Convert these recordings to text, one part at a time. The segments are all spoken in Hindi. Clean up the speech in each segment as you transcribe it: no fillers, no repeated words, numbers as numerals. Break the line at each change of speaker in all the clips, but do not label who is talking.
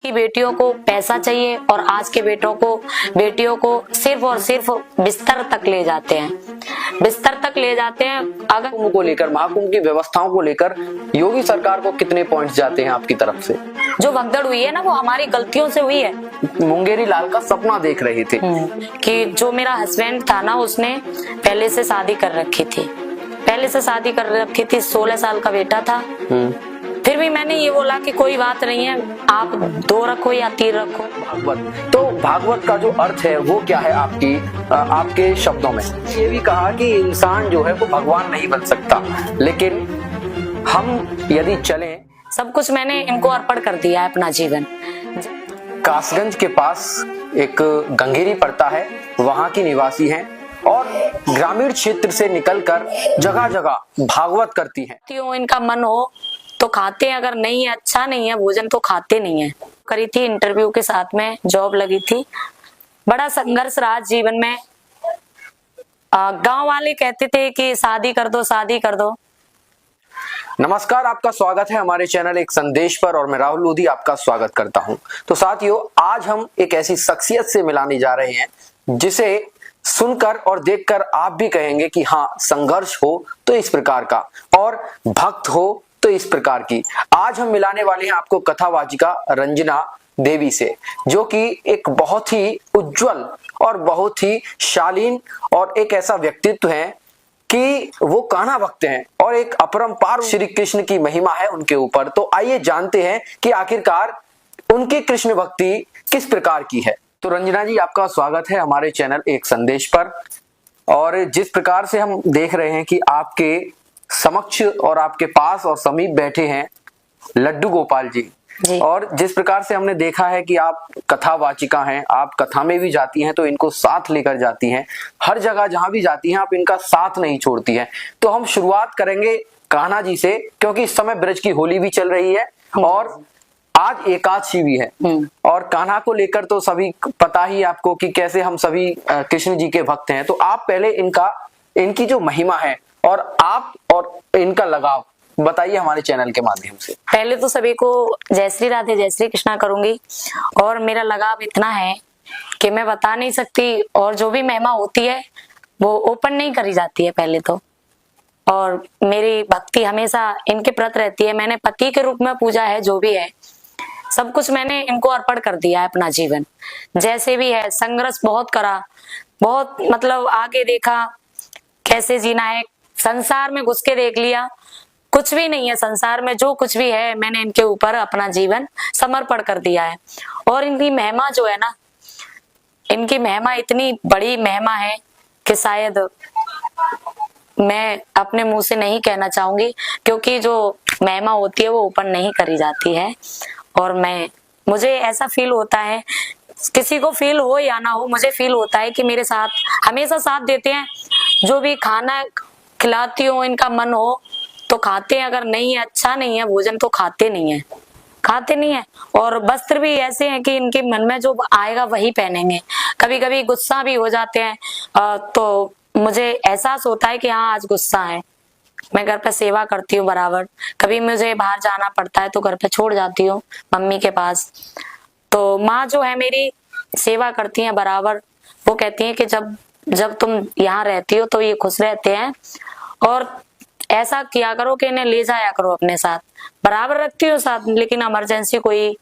की बेटियों को पैसा चाहिए और आज के बेटियों को सिर्फ और सिर्फ बिस्तर तक ले जाते हैं, बिस्तर तक ले जाते हैं। अगर
कुंभ को लेकर, महाकुंभ की व्यवस्थाओं को लेकर योगी सरकार को कितने पॉइंट्स जाते हैं आपकी तरफ से?
जो भगदड़ हुई है ना, वो हमारी गलतियों से हुई है।
मुंगेरी लाल का सपना देख रहे थे
कि जो मेरा हस्बैंड था ना, उसने पहले से शादी कर रखी थी, 16 साल का बेटा था। फिर भी मैंने ये बोला कि कोई बात नहीं है, आप 2 रखो या 3 रखो।
भागवत, तो भागवत का जो अर्थ है वो क्या है आपके शब्दों में? ये भी कहा कि इंसान जो है वो भगवान नहीं बन सकता, लेकिन हम यदि चलें।
सब कुछ मैंने इनको अर्पण कर दिया है, अपना जीवन।
कासगंज के पास एक गंगेरी पड़ता है, वहां की निवासी हैं और ग्रामीण क्षेत्र से निकलकर जगह जगह भागवत करती हैं।
इनका मन हो तो खाते हैं, अगर नहीं है, अच्छा नहीं है भोजन तो खाते नहीं है। करी थी इंटरव्यू के साथ में, जॉब लगी थी, बड़ा संघर्ष रहा जीवन में। गांव वाले कहते थे कि शादी कर दो, शादी कर दो।
नमस्कार, आपका स्वागत है हमारे चैनल एक संदेश पर और मैं राहुल लोधी आपका स्वागत करता हूं। तो साथियों, आज हम एक ऐसी शख्सियत से मिलाने जा रहे हैं जिसे सुनकर और देखकर आप भी कहेंगे कि हाँ, संघर्ष हो तो इस प्रकार का और भक्त हो तो इस प्रकार की। आज हम मिलाने वाले हैं आपको कथावाचिका रंजना देवी से, जो कि एक बहुत ही उज्जवल और बहुत ही शालीन और एक ऐसा व्यक्तित्व है कि वो कान्हा भक्त हैं और एक अपरंपार श्री कृष्ण की महिमा है उनके ऊपर। तो आइए जानते हैं कि आखिरकार उनकी कृष्ण भक्ति किस प्रकार की है। तो रंजना जी, आपका स्वागत है हमारे चैनल एक संदेश पर। और जिस प्रकार से हम देख रहे हैं कि आपके समक्ष और आपके पास और समीप बैठे हैं लड्डू गोपाल जी, और जिस प्रकार से हमने देखा है कि आप कथावाचिका हैं, आप कथा में भी जाती हैं तो इनको साथ लेकर जाती हैं, हर जगह जहां भी जाती हैं आप इनका साथ नहीं छोड़ती हैं। तो हम शुरुआत करेंगे कान्हा जी से, क्योंकि इस समय ब्रज की होली भी चल रही है और आज एकादशी भी है। और कान्हा को लेकर तो सभी पता ही आपको कि कैसे हम सभी कृष्ण जी के भक्त हैं। तो आप पहले इनकी जो महिमा है और आप और इनका लगाव बताइए हमारे चैनल के माध्यम से।
पहले तो सभी को जय श्री राधे, जय श्री कृष्णा करूंगी। और मेरा लगाव इतना है कि मैं बता नहीं सकती, और जो भी महिमा होती है वो ओपन नहीं करी जाती है पहले तो। और मेरी भक्ति हमेशा इनके प्रति रहती है। मैंने पति के रूप में पूजा है, जो भी है सब कुछ मैंने इनको अर्पण कर दिया है अपना जीवन। जैसे भी है, संघर्ष बहुत करा, बहुत मतलब आगे देखा कैसे जीना है। संसार में घुस के देख लिया, कुछ भी नहीं है संसार में। जो कुछ भी है मैंने इनके ऊपर अपना जीवन समर्पण कर दिया है। और इनकी महिमा जो है ना, इनकी महिमा इतनी बड़ी महिमा है कि शायद मैं अपने मुंह से नहीं कहना चाहूंगी, क्योंकि जो महिमा होती है वो ओपन नहीं करी जाती है। और मुझे ऐसा फील होता है, किसी को फील हो या ना हो, मुझे फील होता है कि मेरे साथ हमेशा साथ देते हैं। जो भी खाना खिलाती हूँ, इनका मन हो तो खाते हैं, अगर नहीं है, अच्छा नहीं है भोजन तो खाते नहीं है। और वस्त्र भी ऐसे हैं कि इनके मन में जो आएगा वही पहनेंगे। कभी कभी गुस्सा भी हो जाते हैं तो मुझे एहसास होता है कि हाँ, आज गुस्सा है। मैं घर पे सेवा करती हूँ बराबर। कभी मुझे बाहर जाना पड़ता है तो घर पे छोड़ जाती हूँ मम्मी के पास। तो माँ जो है मेरी सेवा करती है बराबर। वो कहती है कि जब तुम यहाँ रहती हो तो ये खुश रहते हैं, और ऐसा किया करो कि इन्हें ले जाया करो अपने साथ। बराबर रखती हो साथ, लेकिन इमरजेंसी कोई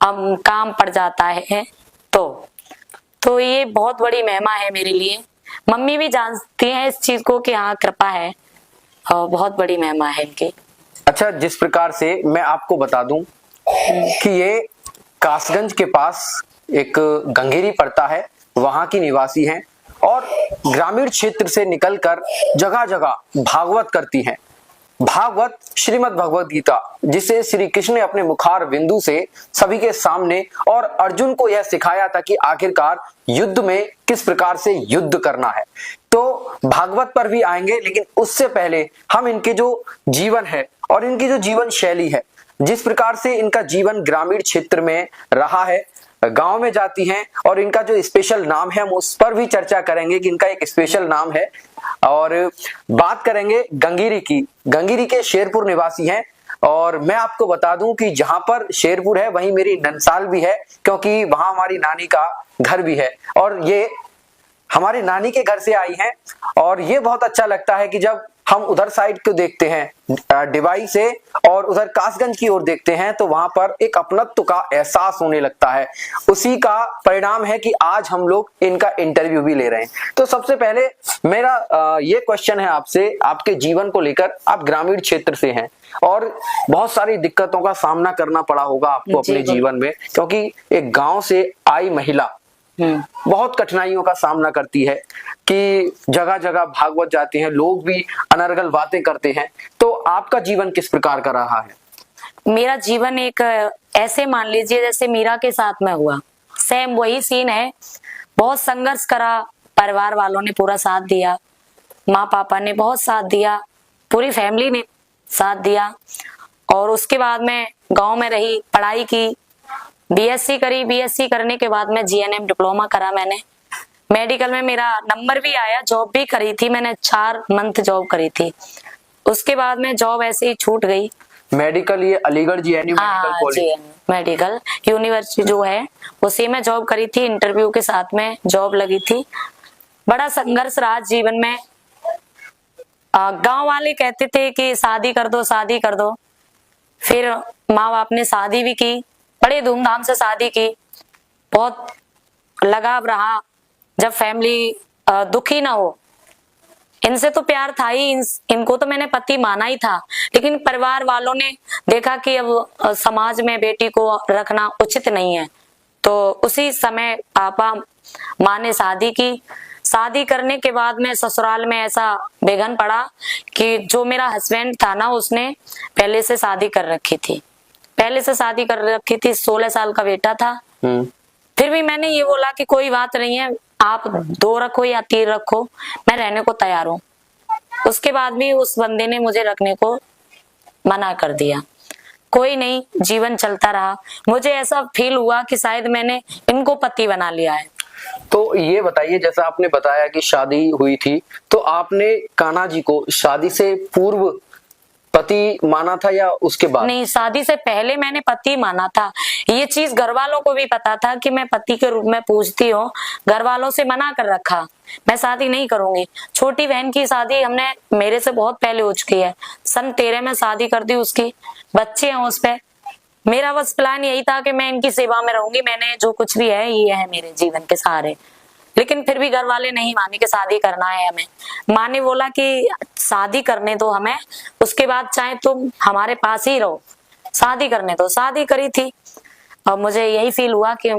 काम पड़ जाता है तो ये बहुत बड़ी महिमा है मेरे लिए। मम्मी भी जानती हैं इस चीज को कि हाँ, कृपा है और बहुत बड़ी महिमा है इनकी।
अच्छा, जिस प्रकार से मैं आपको बता दूं कि ये कासगंज के पास एक गंगेरी पड़ता है, वहां की निवासी हैं और ग्रामीण क्षेत्र से निकलकर जगह जगह भागवत करती हैं। भागवत श्रीमद् भगवद गीता, जिसे श्री कृष्ण ने अपने मुखार बिंदु से सभी के सामने और अर्जुन को यह सिखाया था कि आखिरकार युद्ध में किस प्रकार से युद्ध करना है। तो भागवत पर भी आएंगे, लेकिन उससे पहले हम इनके जो जीवन है और इनकी जो जीवन शैली है, जिस प्रकार से इनका जीवन ग्रामीण क्षेत्र में रहा है, गांव में जाती हैं और इनका जो स्पेशल नाम है हम उस पर भी चर्चा करेंगे कि इनका एक स्पेशल नाम है। और बात करेंगे गंगेरी की। गंगेरी के शेरपुर निवासी हैं और मैं आपको बता दूं कि जहां पर शेरपुर है वहीं मेरी ननसाल भी है, क्योंकि वहां हमारी नानी का घर भी है और ये हमारी नानी के घर से आई हैं। और ये बहुत अच्छा लगता है कि जब हम उधर साइड को देखते हैं डिवाई से और उधर कासगंज की ओर देखते हैं तो वहां पर एक अपनत्व का एहसास होने लगता है। उसी का परिणाम है कि आज हम लोग इनका इंटरव्यू भी ले रहे हैं। तो सबसे पहले मेरा ये क्वेश्चन है आपसे, आपके जीवन को लेकर। आप ग्रामीण क्षेत्र से हैं और बहुत सारी दिक्कतों का सामना करना पड़ा होगा आपको अपने जीवन में, क्योंकि एक गांव से आई महिला बहुत कठिनाइयों का सामना करती है कि जगह जगह भागवत जाती हैं, लोग भी अनर्गल बातें करते हैं। तो आपका जीवन किस प्रकार का रहा है?
मेरा जीवन एक ऐसे मान लीजिए जैसे मीरा के साथ में हुआ, सेम वही सीन है। बहुत संघर्ष करा, परिवार वालों ने पूरा साथ दिया, माँ पापा ने बहुत साथ दिया, पूरी फैमिली ने साथ दिया। और उसके बाद मैं गांव में रही, पढ़ाई की, बीएससी करी। बीएससी करने के बाद मैं जीएनएम डिप्लोमा करा मैंने। मेडिकल में मेरा नंबर भी आया, जॉब भी करी थी मैंने, 4 मंथ जॉब करी थी। उसके बाद में जॉब ऐसे ही छूट गई।
मेडिकल ये Aligarh GNU medical college,
medical university जो है उसी में जॉब करी थी। इंटरव्यू के साथ में जॉब लगी थी। बड़ा संघर्ष रहा जीवन में। गांव वाले कहते थे कि शादी कर दो, शादी कर दो। फिर माँ बाप ने शादी भी की, बड़े धूमधाम से शादी की। बहुत लगाव रहा। जब फैमिली दुखी ना हो, इनसे तो प्यार था ही, इनको तो मैंने पति माना ही था, लेकिन परिवार वालों ने देखा कि अब समाज में बेटी को रखना उचित नहीं है। तो उसी समय पापा माँ ने शादी की। शादी करने के बाद में ससुराल में ऐसा बेघन पड़ा कि जो मेरा हस्बैंड था ना, उसने पहले से शादी कर रखी थी। 16 साल का बेटा था। फिर भी मैंने ये बोला कि कोई बात नहीं है, आप 2 रखो या 3 रखो, मैं रहने को तैयार हूँ। उसके बाद भी उस बंदे ने मुझे रखने को मना कर दिया। कोई नहीं, जीवन चलता रहा। मुझे ऐसा फील हुआ कि शायद मैंने इनको पति बना लिया है।
तो ये बताइए, जैसा आपने बताया कि शादी हुई थी, तो आपने कान्हा जी को शादी से पूर्व पति माना था या उसके बाद?
नहीं, शादी से पहले मैंने पति माना था। ये चीज घर वालों को भी पता था कि मैं पति के रूप में पूजती हूँ। घर वालों से मना कर रखा, मैं शादी नहीं करूंगी। छोटी बहन की शादी हमने मेरे से बहुत पहले हो चुकी है। सन 13 में शादी कर दी उसकी, बच्चे हैं उस पे। मेरा बस प्लान यही था कि मैं इनकी सेवा में रहूंगी। मैंने जो कुछ भी है ये है मेरे जीवन के सहारे। लेकिन फिर भी घर वाले नहीं माने कि शादी करना है हमें। माँ ने बोला कि शादी करने दो हमें, उसके बाद चाहे तुम हमारे पास ही रहो, शादी करने दो। शादी करी थी और मुझे यही फील हुआ कि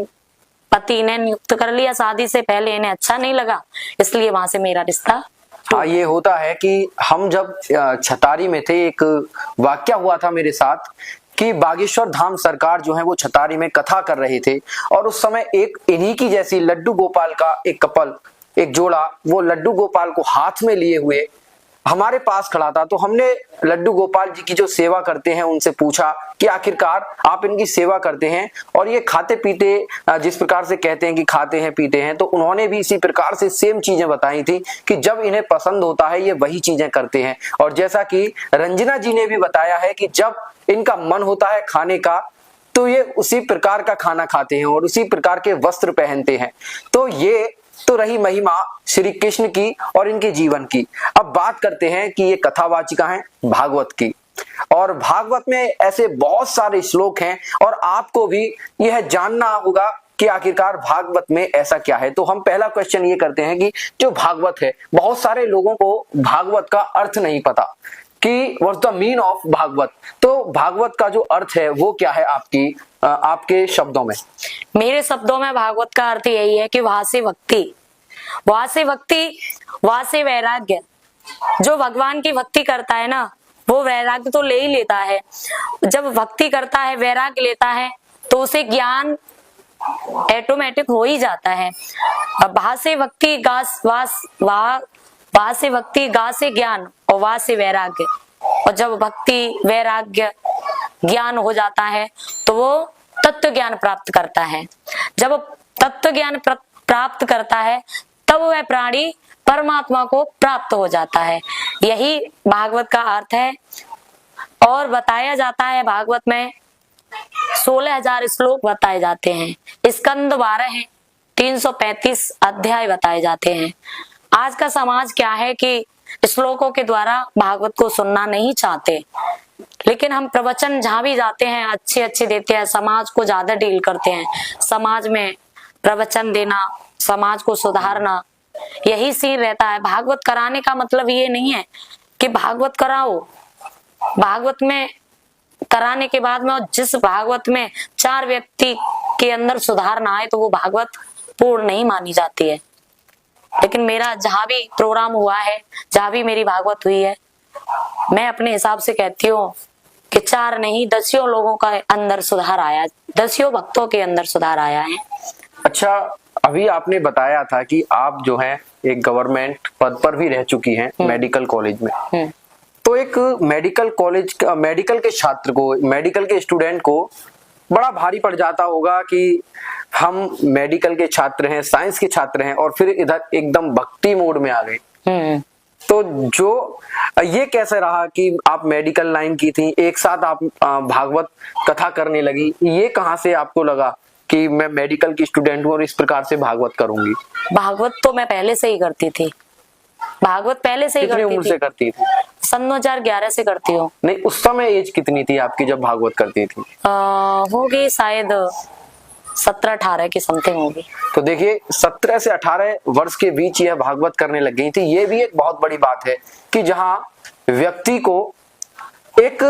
पति ने नियुक्त कर लिया शादी से पहले, इन्हें अच्छा नहीं लगा, इसलिए वहां से मेरा रिश्ता।
हाँ, ये होता है कि हम जब छतारी में थे, एक वाकया हुआ था मेरे साथ कि बागेश्वर धाम सरकार जो है वो छतारी में कथा कर रहे थे और उस समय एक इन्हीं की जैसी लड्डू गोपाल का एक कपल, एक जोड़ा, वो लड्डू गोपाल को हाथ में लिए हुए हमारे पास खड़ा था। तो हमने लड्डू गोपाल जी की जो सेवा करते हैं उनसे पूछा कि आखिरकार आप इनकी सेवा करते हैं और ये खाते पीते जिस प्रकार से कहते हैं कि खाते हैं पीते हैं, तो उन्होंने भी इसी प्रकार से सेम चीजें बताई थी कि जब इन्हें पसंद होता है ये वही चीजें करते हैं। और जैसा कि रंजना जी ने भी बताया है कि जब इनका मन होता है खाने का तो ये उसी प्रकार का खाना खाते हैं और उसी प्रकार के वस्त्र पहनते हैं। तो ये तो रही महिमा श्री कृष्ण की और इनके जीवन की। अब बात करते हैं कि ये कथावाचिका हैं भागवत की, और भागवत में ऐसे बहुत सारे श्लोक हैं और आपको भी यह जानना होगा कि आखिरकार भागवत में ऐसा क्या है। तो हम पहला क्वेश्चन ये करते हैं कि जो भागवत है, बहुत सारे लोगों को भागवत का अर्थ नहीं पता कि what's the mean of Bhagwat. तो भागवत का जो अर्थ है वो क्या है आपके शब्दों में?
मेरे शब्दों में भागवत का अर्थ यही है कि वहां से भक्ति, वहां से भक्ति, वहां से वैराग्य। जो भगवान की भक्ति करता है ना, वो वैराग्य तो ले ही लेता है। जब भक्ति करता है, वैराग्य लेता है, तो उसे ज्ञान ऑटोमेटिक हो ही जाता है। वहां से भक्ति वहां से भक्ति, गा से ज्ञान और वहां से वैराग्य। और जब भक्ति, वैराग्य, ज्ञान हो जाता है तो वो तत्व ज्ञान प्राप्त करता है। जब तत्व ज्ञान प्राप्त करता है तब वह प्राणी परमात्मा को प्राप्त हो जाता है। यही भागवत का अर्थ है। और बताया जाता है भागवत में 16,000 श्लोक बताए जाते हैं, स्कंद 12 है, 335 अध्याय बताए जाते हैं। आज का समाज क्या है कि श्लोकों के द्वारा भागवत को सुनना नहीं चाहते, लेकिन हम प्रवचन जहां भी जाते हैं अच्छे अच्छे देते हैं, समाज को ज्यादा डील करते हैं। समाज में प्रवचन देना, समाज को सुधारना, यही सीन रहता है। भागवत कराने का मतलब ये नहीं है कि भागवत कराओ, भागवत में कराने के बाद में जिस भागवत में 4 व्यक्ति के अंदर सुधार ना आए तो वो भागवत पूर्ण नहीं मानी जाती है। लेकिन मेरा जहां भी प्रोग्राम हुआ है, जहां भी मेरी भागवत हुई है, मैं अपने हिसाब से कहती हूँ कि 4 नहीं 10 लोगों का अंदर सुधार आया, 10 भक्तों के अंदर सुधार आया है।
अच्छा, अभी आपने बताया था कि आप जो है एक गवर्नमेंट पद पर भी रह चुकी हैं मेडिकल कॉलेज में। तो एक मेडिकल कॉलेज का मेडिकल के छात्र को, मेडिकल के स्टूडेंट को बड़ा भारी पड़ जाता होगा कि हम मेडिकल के छात्र हैं, साइंस के छात्र हैं और फिर इधर एकदम भक्ति मोड में आ गए। तो जो ये कैसे रहा कि आप मेडिकल लाइन की थी, एक साथ आप भागवत कथा करने लगी, ये कहाँ से आपको लगा कि मैं मेडिकल की स्टूडेंट हूँ और इस प्रकार से भागवत करूंगी?
भागवत तो मैं पहले से ही करती थी, भागवत पहले से ही
कितनी उम्र से करती थी?
सन 2011 से करती हूँ।
नहीं, उस समय एज कितनी थी आपकी जब भागवत करती थी?
होगी शायद 17-18 की समथिंग होगी।
तो देखिए 17 से 18 वर्ष के बीच यह भागवत करने लग गई थी। ये भी एक बहुत बड़ी बात है कि जहां व्यक्ति को एक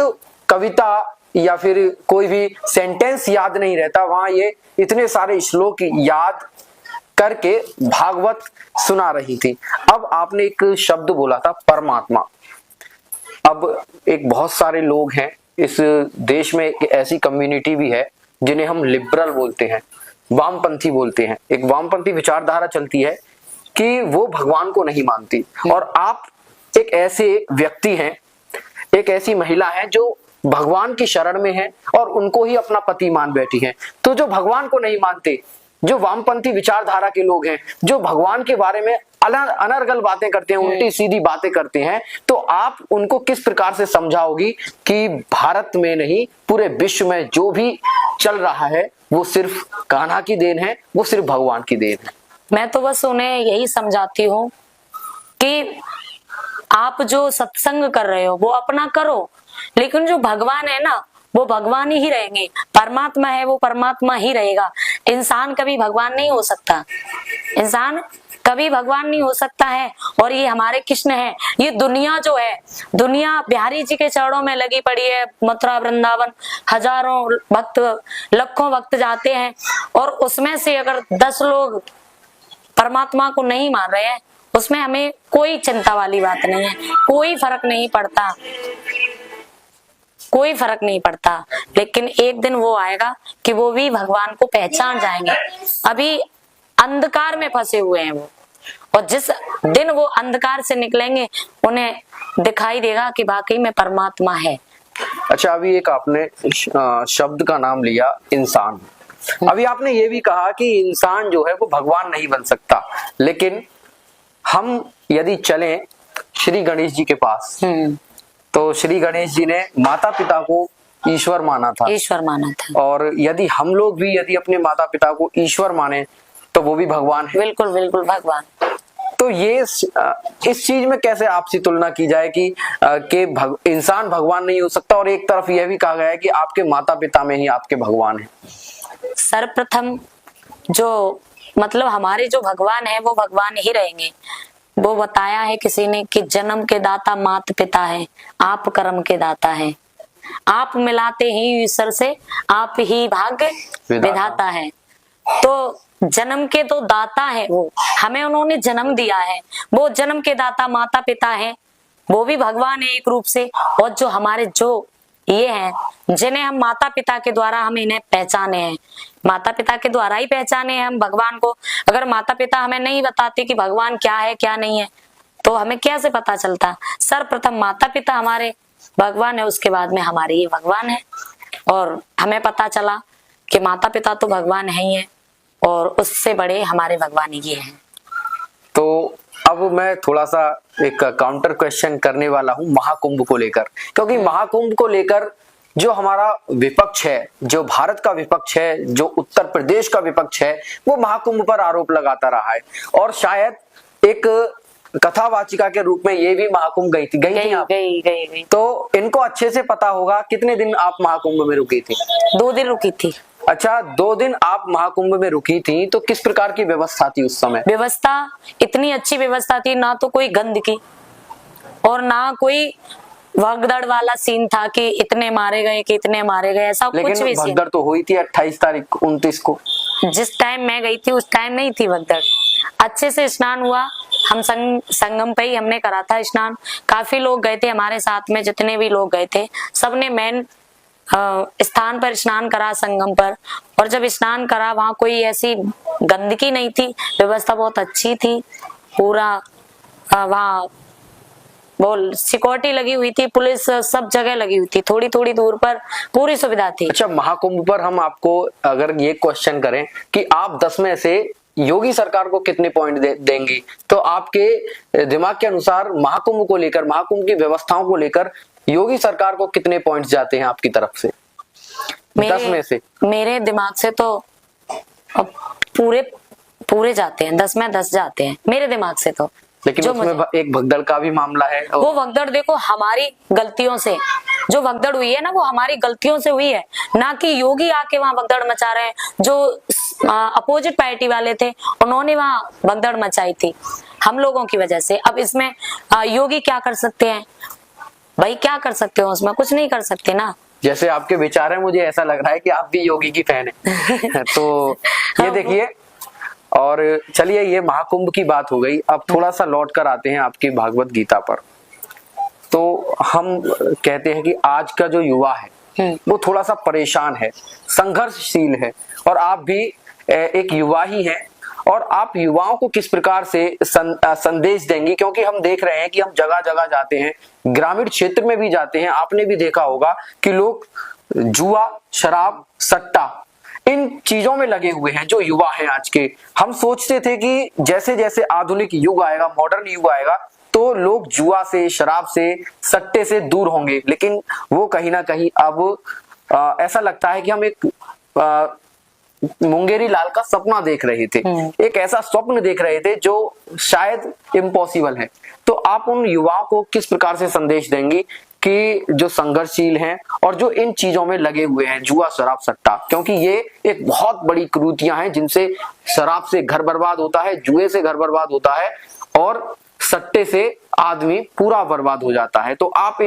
कविता या फिर कोई भी सेंटेंस याद नहीं रहता, वहां ये इतने सारे श्लोक याद करके भागवत सुना रही थी। अब आपने एक शब्द बोला था परमात्मा। अब एक बहुत सारे लोग हैं इस देश में, एक ऐसी कम्युनिटी भी है जिन्हें हम लिबरल बोलते हैं, वामपंथी बोलते हैं। एक वामपंथी विचारधारा चलती है कि वो भगवान को नहीं मानती, और आप एक ऐसे व्यक्ति हैं, एक ऐसी महिला है जो भगवान की शरण में है और उनको ही अपना पति मान बैठी है। तो जो भगवान को नहीं मानते, जो वामपंथी विचारधारा के लोग हैं, जो भगवान के बारे में अनर्गल बातें करते हैं, उल्टी सीधी बातें करते हैं, तो आप उनको किस प्रकार से समझाओगी कि भारत में नहीं पूरे विश्व में जो भी चल रहा है वो सिर्फ कान्हा की देन है, वो सिर्फ भगवान की देन है?
मैं तो बस उन्हें यही समझाती हूँ कि आप जो सत्संग कर रहे हो वो अपना करो, लेकिन जो भगवान है ना वो भगवान ही रहेंगे, परमात्मा है वो परमात्मा ही रहेगा। इंसान कभी भगवान नहीं हो सकता, इंसान कभी भगवान नहीं हो सकता है। और ये हमारे कृष्ण है। ये दुनिया जो है, दुनिया बिहारी जी के चरणों में लगी पड़ी है। मथुरा वृंदावन हजारों भक्त, लाखों भक्त जाते हैं, और उसमें से अगर 10 लोग परमात्मा को नहीं मान रहे हैं, उसमें हमें कोई चिंता वाली बात नहीं है, कोई फर्क नहीं पड़ता, कोई फर्क नहीं पड़ता। लेकिन एक दिन वो आएगा कि वो भी भगवान को पहचान जाएंगे। अभी अंधकार में फंसे हुए हैं वो, और जिस दिन वो अंधकार से निकलेंगे उन्हें दिखाई देगा कि वाकई में परमात्मा है।
अच्छा, अभी एक आपने शब्द का नाम लिया इंसान। अभी आपने ये भी कहा कि इंसान जो है वो भगवान नहीं बन सकता, लेकिन हम यदि चलें श्री गणेश जी के पास, तो श्री गणेश जी ने माता पिता को ईश्वर माना था,
ईश्वर माना था।
और यदि हम लोग भी यदि अपने माता पिता को ईश्वर माने तो वो भी भगवान है।
बिल्कुल बिल्कुल भगवान।
तो ये इस चीज में कैसे आपसी तुलना की जाए कि इंसान भगवान नहीं हो सकता, और एक तरफ यह भी कहा गया है कि आपके माता पिता में ही आपके भगवान है?
सर्वप्रथम जो मतलब हमारे जो भगवान है वो भगवान ही रहेंगे। वो बताया है किसी ने कि जन्म के दाता माता पिता है, आप कर्म के दाता है, आप मिलाते ही ईश्वर से, आप ही भाग्य विधाता है। तो जन्म के तो दाता है वो, हमें उन्होंने जन्म दिया है, वो जन्म के दाता माता पिता है, वो भी भगवान है एक रूप से। और जो हमारे जो ये हैं जिन्हें हम माता पिता के द्वारा हम इन्हें पहचाने हैं, माता पिता के द्वारा ही पहचाने हैं हम भगवान को। अगर माता पिता हमें नहीं बताते कि भगवान क्या है क्या नहीं है, तो हमें कैसे पता चलता? सर्वप्रथम माता पिता हमारे भगवान है, उसके बाद में हमारे ये भगवान है। और हमें पता चला कि माता पिता तो भगवान है ही है, और उससे बड़े हमारे भगवान ये हैं।
तो अब मैं थोड़ा सा एक काउंटर क्वेश्चन करने वाला हूं महाकुंभ को लेकर, क्योंकि महाकुंभ को लेकर जो हमारा विपक्ष है, जो भारत का विपक्ष है, जो उत्तर प्रदेश का विपक्ष है, वो महाकुंभ पर आरोप लगाता रहा है। और शायद एक कथावाचिका के रूप में ये भी महाकुंभ गई थी आप?
गई।
तो इनको अच्छे से पता होगा। कितने दिन आप महाकुंभ में रुकी थी?
2 दिन रुकी थी।
अच्छा, 2 दिन आप महाकुंभ में रुकी थी, तो किस प्रकार की व्यवस्था थी उस समय?
व्यवस्था इतनी अच्छी व्यवस्था थी, ना तो कोई गंदगी और ना कोई भगदड़ वाला सीन था कि इतने मारे गए कि इतने मारे गए, ऐसा कुछ भी
लेकिन
सीन।
भगदड़ तो हुई थी 28 तारीख 29 को।
जिस टाइम मैं गई थी उस टाइम नहीं थी भगदड़। अच्छे से स्नान हुआ, हम संगम पे ही हमने करा था स्नान। काफी लोग गए थे हमारे साथ में, जितने भी लोग गए थे सबने मेन स्थान पर स्नान करा, संगम पर। और जब स्नान करा वहां कोई ऐसी गंदगी नहीं थी, व्यवस्था बहुत अच्छी थी। पूरा वहां बोल सिक्योरिटी लगी हुई थी, पुलिस सब जगह लगी हुई थी, थोड़ी थोड़ी दूर पर पूरी सुविधा थी।
अच्छा, महाकुंभ पर हम आपको अगर ये क्वेश्चन करें कि आप 10 में से योगी सरकार को कितने पॉइंट देंगी, तो आपके दिमाग के अनुसार महाकुंभ को लेकर, महाकुंभ की व्यवस्थाओं को लेकर योगी सरकार को कितने पॉइंट्स जाते हैं आपकी तरफ से? 10 में से? मेरे
दिमाग से तो पूरे जाते हैं, 10 में 10 जाते हैं मेरे दिमाग से तो।
लेकिन उसमें एक भगदड़ का भी मामला है।
वो भगदड़ देखो हमारी गलतियों से जो भगदड़ हुई है ना, वो हमारी गलतियों से हुई है, ना कि योगी आके वहां भगदड़ मचा रहे हैं। जो अपोजिट पार्टी वाले थे उन्होंने वहां भगदड़ मचाई थी हम लोगों की वजह से। अब इसमें योगी क्या कर सकते हैं भाई? क्या कर सकते हो उसमें? कुछ नहीं कर सकते ना।
जैसे आपके विचार है, मुझे ऐसा लग रहा है कि आप भी योगी की फैन है। तो ये देखिए, और चलिए ये महाकुंभ की बात हो गई। अब थोड़ा सा लौट कर आते हैं आपकी भागवत गीता पर। तो हम कहते हैं कि आज का जो युवा है वो थोड़ा सा परेशान है, संघर्षशील है, और आप भी एक युवा ही हैं। और आप युवाओं को किस प्रकार से संदेश देंगी? क्योंकि हम देख रहे हैं कि हम जगह जगह जाते हैं, ग्रामीण क्षेत्र में भी जाते हैं। आपने भी देखा होगा कि लोग जुआ, शराब, सट्टा, इन चीजों में लगे हुए हैं जो युवा हैं आज के। हम सोचते थे कि जैसे जैसे आधुनिक युग आएगा, मॉडर्न युग आएगा, तो लोग जुआ से, शराब से, सट्टे से दूर होंगे। लेकिन वो कहीं ना कहीं अब ऐसा लगता है कि हम एक मुंगेरी लाल का सपना देख रहे थे, एक ऐसा स्वप्न देख रहे थे जो शायद इम्पॉसिबल है। तो आप उन युवाओं को किस प्रकार से संदेश देंगी कि जो संघर्षशील हैं और जो इन चीजों में लगे हुए हैं, जुआ, शराब, सट्टा? क्योंकि ये एक बहुत बड़ी कुरीतियां हैं जिनसे शराब से घर बर्बाद होता है, जुए से घर बर्बाद होता है, और सट्टे से आदमी पूरा बर्बाद हो जाता है। तो आप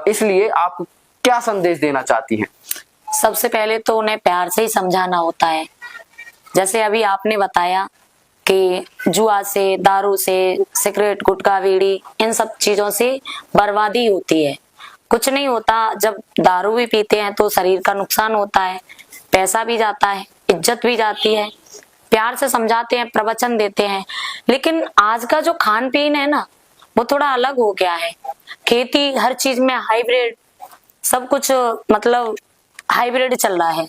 इसलिए आप क्या संदेश देना चाहती हैं?
सबसे पहले तो उन्हें प्यार से ही समझाना होता है। जैसे अभी आपने बताया कि जुआ से, दारू से, सिगरेट, गुटखा, बीड़ी, इन सब चीजों से बर्बादी होती है। कुछ नहीं होता। जब दारू भी पीते हैं तो शरीर का नुकसान होता है, पैसा भी जाता है, इज्जत भी जाती है। प्यार से समझाते हैं, प्रवचन देते हैं। लेकिन आज का जो खान पीन है ना, वो थोड़ा अलग हो गया है। खेती, हर चीज में हाइब्रिड, सब कुछ मतलब हाइब्रिड चल रहा है।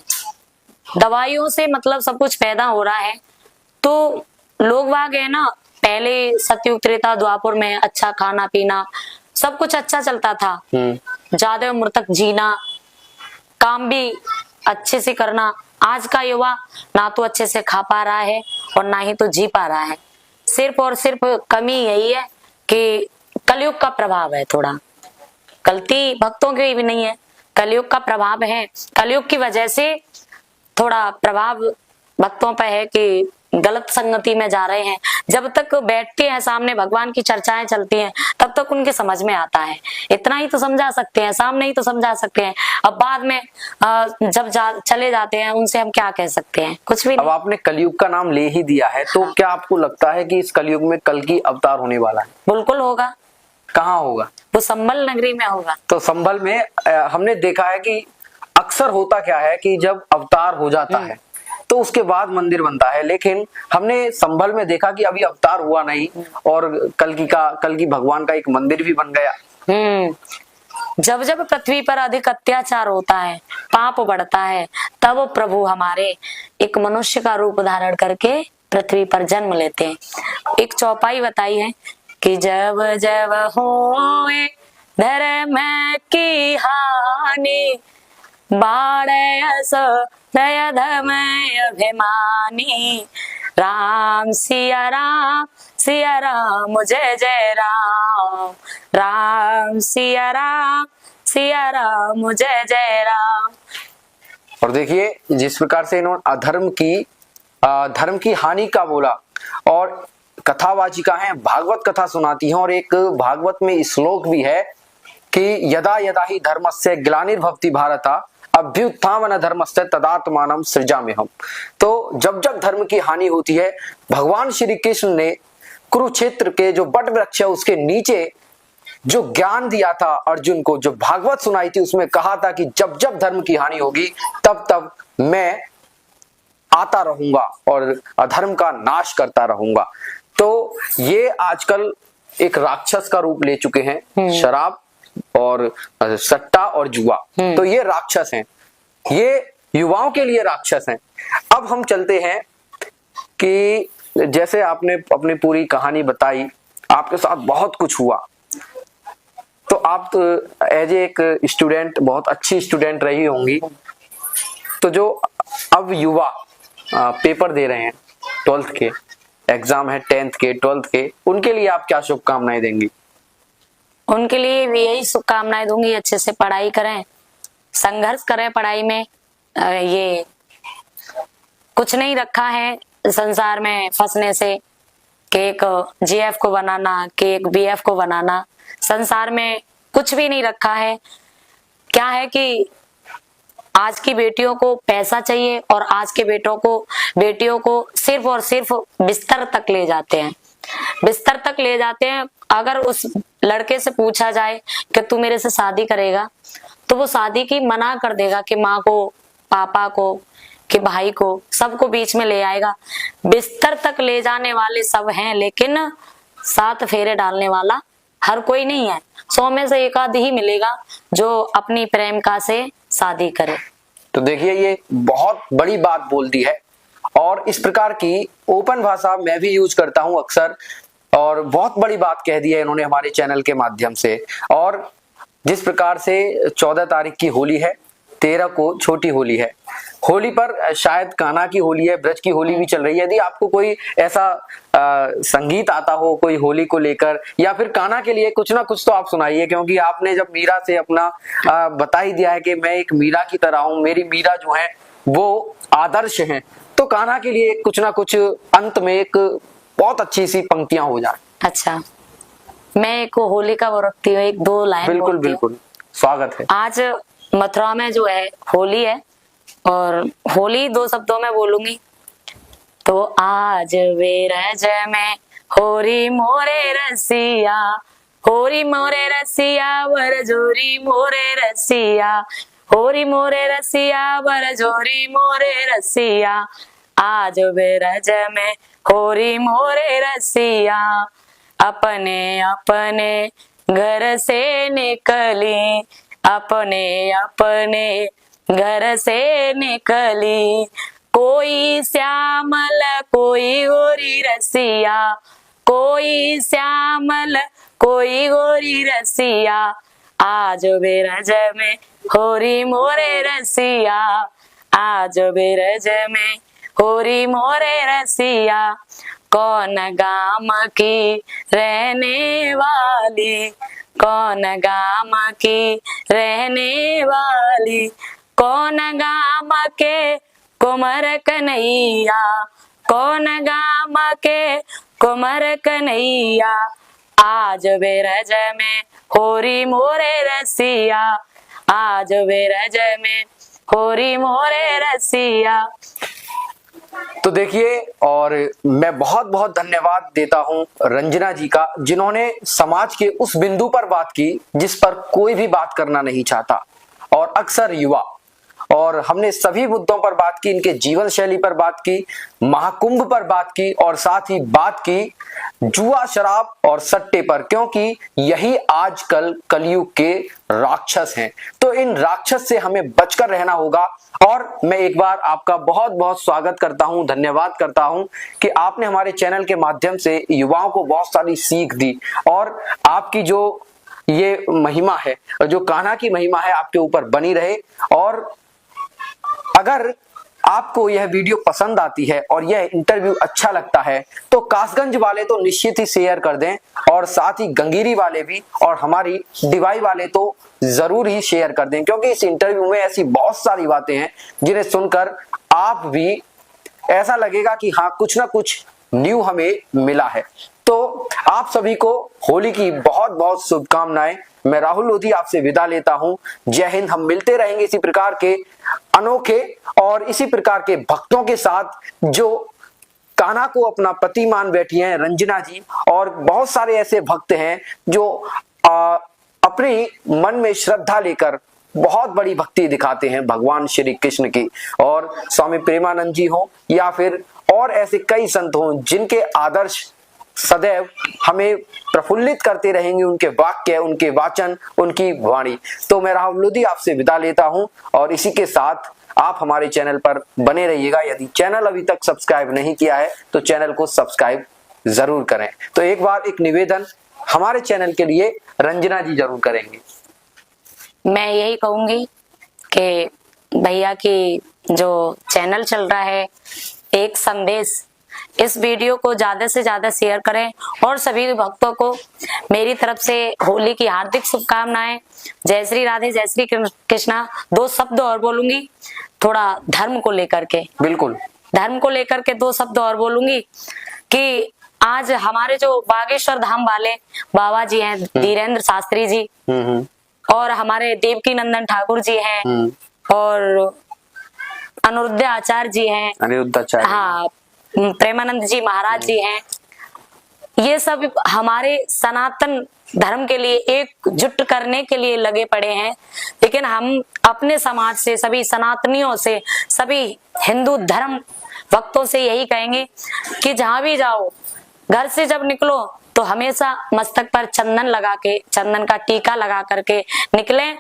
दवाइयों से मतलब सब कुछ पैदा हो रहा है। तो लोग वाग है ना, पहले सतयुग, त्रेता, द्वापर में अच्छा खाना पीना, सब कुछ अच्छा चलता था। ज्यादा उम्र तक जीना, काम भी अच्छे से करना। आज का युवा ना तो अच्छे से खा पा रहा है और ना ही तो जी पा रहा है। सिर्फ और सिर्फ कमी यही है कि कलयुग का प्रभाव है। थोड़ा गलती भक्तों की भी नहीं है, कलयुग का प्रभाव है। कलयुग की वजह से थोड़ा प्रभाव भक्तों पर है कि गलत संगति में जा रहे हैं। जब तक बैठते हैं सामने भगवान की चर्चाएं चलती हैं, तब तक उनके समझ में आता है। इतना ही तो समझा सकते हैं, सामने ही तो समझा सकते हैं। अब बाद में जब चले जाते हैं, उनसे हम क्या कह सकते हैं? कुछ भी नहीं।
अब आपने कलयुग का नाम ले ही दिया है, तो क्या आपको लगता है कि इस कलयुग में कल की अवतार होने वाला है?
बिल्कुल होगा।
कहाँ होगा?
वो संभल नगरी में होगा।
तो संभल में हमने देखा है कि अक्सर होता क्या है कि जब अवतार हो जाता है तो उसके बाद मंदिर बनता है। लेकिन हमने संभल में देखा कि अभी अवतार हुआ नहीं, और कल की भगवान का एक मंदिर भी बन गया।
जब जब पृथ्वी पर अधिक अत्याचार होता है, पाप बढ़ता है, तब प्रभु हमारे एक मनुष्य का रूप धारण करके पृथ्वी पर जन्म लेते हैं। एक चौपाई बताई है कि जब जब होए धर्म की हानि, बाढ़ दया धमय अभिमानी, राम सिया राम जय जय राम, राम सिया राम जय जय राम।
और देखिए जिस प्रकार से इन्होंने धर्म की हानि का बोला, और कथावाचिका है, भागवत कथा सुनाती हैं, और एक भागवत में श्लोक भी है कि यदा यदा ही धर्मस्य ग्लानिर्भवति भारत अभ्युत्थान धर्मस्य तदात्मानं सृजाम्यहम्। तो जब जब धर्म की हानि होती है, भगवान श्री कृष्ण ने कुरुक्षेत्र के जो बट वृक्ष है उसके नीचे जो ज्ञान दिया था अर्जुन को, जो भागवत सुनाई थी, उसमें कहा था कि जब जब धर्म की हानि होगी तब तब मैं आता रहूंगा और अधर्म का नाश करता रहूंगा। तो ये आजकल एक राक्षस का रूप ले चुके हैं, शराब और सट्टा और जुआ। तो ये राक्षस हैं, ये युवाओं के लिए राक्षस हैं। अब हम चलते हैं कि जैसे आपने अपनी पूरी कहानी बताई, आपके साथ बहुत कुछ हुआ, तो आप तो एज एक स्टूडेंट बहुत अच्छी स्टूडेंट रही होंगी। तो जो अब युवा पेपर दे रहे हैं 12th के, एग्जाम है 10th के, 12th के, उनके लिए आप क्या शुभकामनाएं देंगी?
उनके लिए भी यही शुभकामनाएं दूंगी, अच्छे से पढ़ाई करें, संघर्ष करें पढ़ाई में। ये कुछ नहीं रखा है संसार में फंसने से कि एक जीएफ को बनाना, कि एक बीएफ को बनाना, संसार में कुछ भी नहीं रखा है। क्या है कि आज की बेटियों को पैसा चाहिए और आज के बेटियों को सिर्फ और सिर्फ बिस्तर तक ले जाते हैं, बिस्तर तक ले जाते हैं। अगर उस लड़के से पूछा जाए कि तू मेरे से शादी करेगा, तो वो शादी की मना कर देगा कि माँ को, पापा को, कि भाई को, सबको बीच में ले आएगा। बिस्तर तक ले जाने वाले सब हैं, लेकिन 7 फेरे डालने वाला हर कोई नहीं है। 100 में से एक आध ही मिलेगा जो अपनी प्रेमिका से शादी करे।
तो देखिए ये बहुत बड़ी बात बोल दी है, और इस प्रकार की ओपन भाषा मैं भी यूज करता हूं अक्सर, और बहुत बड़ी बात कह दी है इन्होंने हमारे चैनल के माध्यम से। और जिस प्रकार से 14 तारीख की होली है, 13 को छोटी होली है, होली पर शायद कान्हा की होली है, ब्रज की होली भी चल रही है। यदि आपको कोई ऐसा संगीत आता हो कोई होली को लेकर, या फिर कान्हा के लिए कुछ ना कुछ तो आप सुनाइए, क्योंकि आपने जब मीरा से अपना बता ही दिया है कि मैं एक मीरा की तरह हूं, मेरी मीरा जो है वो आदर्श हैं, तो कान्हा के लिए कुछ ना कुछ अंत में एक बहुत अच्छी सी पंक्तियां हो जाए।
अच्छा, मैं एक होली का वो रखती हूँ, 1-2 लाइन।
बिल्कुल बिल्कुल, स्वागत है।
आज मथुरा में जो है होली है, और होली 2 शब्दों में बोलूंगी। तो आज वेरज में होरी मोरे रसिया, होरी मोरे रसिया बरजोरी मोरे रसिया, होरी मोरे रसिया बरजोरी मोरे रसिया, आज वेरज में होरी मोरे रसिया, अपने अपने घर से निकली, अपने अपने घर से निकली, कोई श्यामल कोई गोरी रसिया, कोई श्यामल कोई गोरी रसिया, आज बेरज में होरी मोरे रसिया, आज बेरज में होरी मोरे रसिया, कौन गाम की रहने वाली, कौन गाम की रहने वाली, कौन गाम के कुमर कन्हैया, कौन गाम के कुमर कन्हैया, आज बेरज में होरी मोरे रसिया, आज बेरज में होरी मोरे रसिया।
तो देखिए, और मैं बहुत बहुत धन्यवाद देता हूं रंजना जी का, जिन्होंने समाज के उस बिंदु पर बात की जिस पर कोई भी बात करना नहीं चाहता, और अक्सर युवा, और हमने सभी मुद्दों पर बात की, इनके जीवन शैली पर बात की, महाकुंभ पर बात की और साथ ही बात की जुआ, शराब और सट्टे पर, क्योंकि यही आजकल कलयुग के राक्षस हैं। तो इन राक्षस से हमें बचकर रहना होगा। और मैं एक बार आपका बहुत बहुत स्वागत करता हूं, धन्यवाद करता हूं कि आपने हमारे चैनल के माध्यम से युवाओं को बहुत सारी सीख दी और आपकी जो ये महिमा है, जो कान्हा की महिमा है, आपके ऊपर बनी रहे। और अगर आपको यह वीडियो पसंद आती है और यह इंटरव्यू अच्छा लगता है तो कासगंज वाले तो निश्चित ही शेयर कर दें और साथ ही गंगीरी वाले भी और हमारी डिवाई वाले तो जरूर ही शेयर कर दें, क्योंकि इस इंटरव्यू में ऐसी बहुत सारी बातें हैं जिन्हें सुनकर आप भी ऐसा लगेगा कि हाँ, कुछ ना कुछ न्यू हमें मिला है। तो आप सभी को होली की बहुत बहुत शुभकामनाएं। मैं राहुल लोधी आपसे विदा लेता हूं। जय हिंद। हम मिलते रहेंगे इसी प्रकार के अनोखे और इसी प्रकार के भक्तों के साथ जो कान्हा को अपना पति मान बैठी हैं, रंजना जी, और बहुत सारे ऐसे भक्त हैं जो अपने मन में श्रद्धा लेकर बहुत बड़ी भक्ति दिखाते हैं भगवान श्री कृष्ण की। और स्वामी प्रेमानंद जी हो या फिर और ऐसे कई संत हों जिनके आदर्श सदैव हमें प्रफुल्लित करते रहेंगे, उनके वाक्य, उनके वाचन, उनकी वाणी। तो मैं राहुल लोधी आपसे विदा लेता हूं और इसी के साथ आप हमारे चैनल पर बने रहिएगा। यदि चैनल अभी तक सब्सक्राइब नहीं किया है तो चैनल को सब्सक्राइब जरूर करें। तो एक बार एक निवेदन हमारे चैनल के लिए रंजना जी जरूर करेंगे।
मैं यही कहूंगी कि भैया की जो चैनल चल रहा है एक संदेश, इस वीडियो को ज्यादा से ज्यादा शेयर करें और सभी भक्तों को मेरी तरफ से होली की हार्दिक शुभकामनाएं। जय श्री राधे, जय श्री कृष्णा। दो शब्द और बोलूंगी थोड़ा धर्म को लेकर के।
बिल्कुल,
धर्म को लेकर के दो शब्द और बोलूंगी कि आज हमारे जो बागेश्वर धाम वाले बाबा जी हैं, धीरेन्द्र शास्त्री जी, और हमारे देवकी नंदन ठाकुर जी हैं और अनिरुद्ध आचार्य जी हैं,
अनिरुद्धाचार्य,
हाँ, प्रेमानंद जी महाराज जी हैं। ये सब हमारे सनातन धर्म के लिए एकजुट करने के लिए लगे पड़े हैं। लेकिन हम अपने समाज से, सभी सनातनियों से, सभी हिंदू धर्म भक्तों से यही कहेंगे कि जहां भी जाओ, घर से जब निकलो तो हमेशा मस्तक पर चंदन लगा के, चंदन का टीका लगा करके निकलें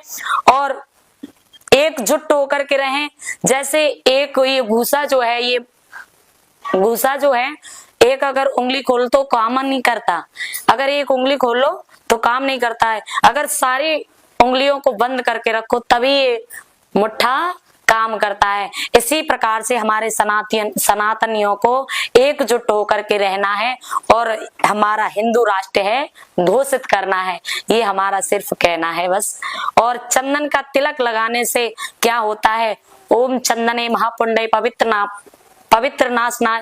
और एकजुट होकर के रहें। जैसे एक ये भूसा जो है, ये भूसा जो है, एक अगर उंगली खोल तो काम नहीं करता, अगर एक उंगली खोलो तो काम नहीं करता है, अगर सारी उंगलियों को बंद करके रखो तभी ये मुट्ठा काम करता है। इसी प्रकार से हमारे सनातनियों को एकजुट होकर के रहना है और हमारा हिंदू राष्ट्र है घोषित करना है, ये हमारा सिर्फ कहना है बस। और चंदन का तिलक लगाने से क्या होता है? ओम चंदने महापुण्डे पवित्र नाशना,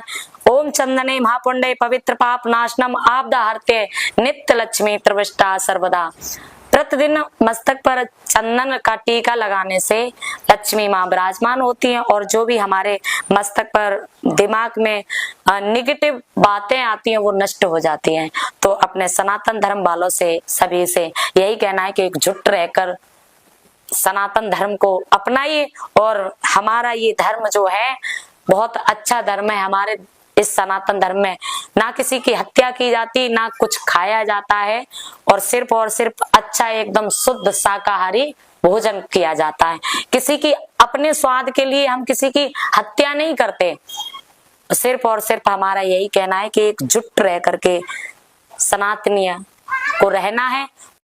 ओम चंदने महापुण्डे पवित्र पाप नाशनम आपदा हरते नित्य लक्ष्मी प्रविष्टा सर्वदा। प्रतिदिन मस्तक पर चंदन का टीका लगाने से लक्ष्मी माँ विराजमान होती हैं और जो भी हमारे मस्तक पर दिमाग में निगेटिव बातें आती हैं वो नष्ट हो जाती हैं। तो अपने सनातन धर्म वालों से, सभी से यही कहना है कि एकजुट रहकर सनातन धर्म को अपनाइए। और हमारा ये धर्म जो है बहुत अच्छा धर्म है। हमारे इस सनातन धर्म में ना किसी की हत्या की जाती, ना कुछ खाया जाता है और सिर्फ अच्छा एकदम शुद्ध शाकाहारी भोजन किया जाता है। किसी की अपने स्वाद के लिए हम किसी की हत्या नहीं करते। सिर्फ और सिर्फ हमारा यही कहना है कि एकजुट रह करके सनातनीय को रहना है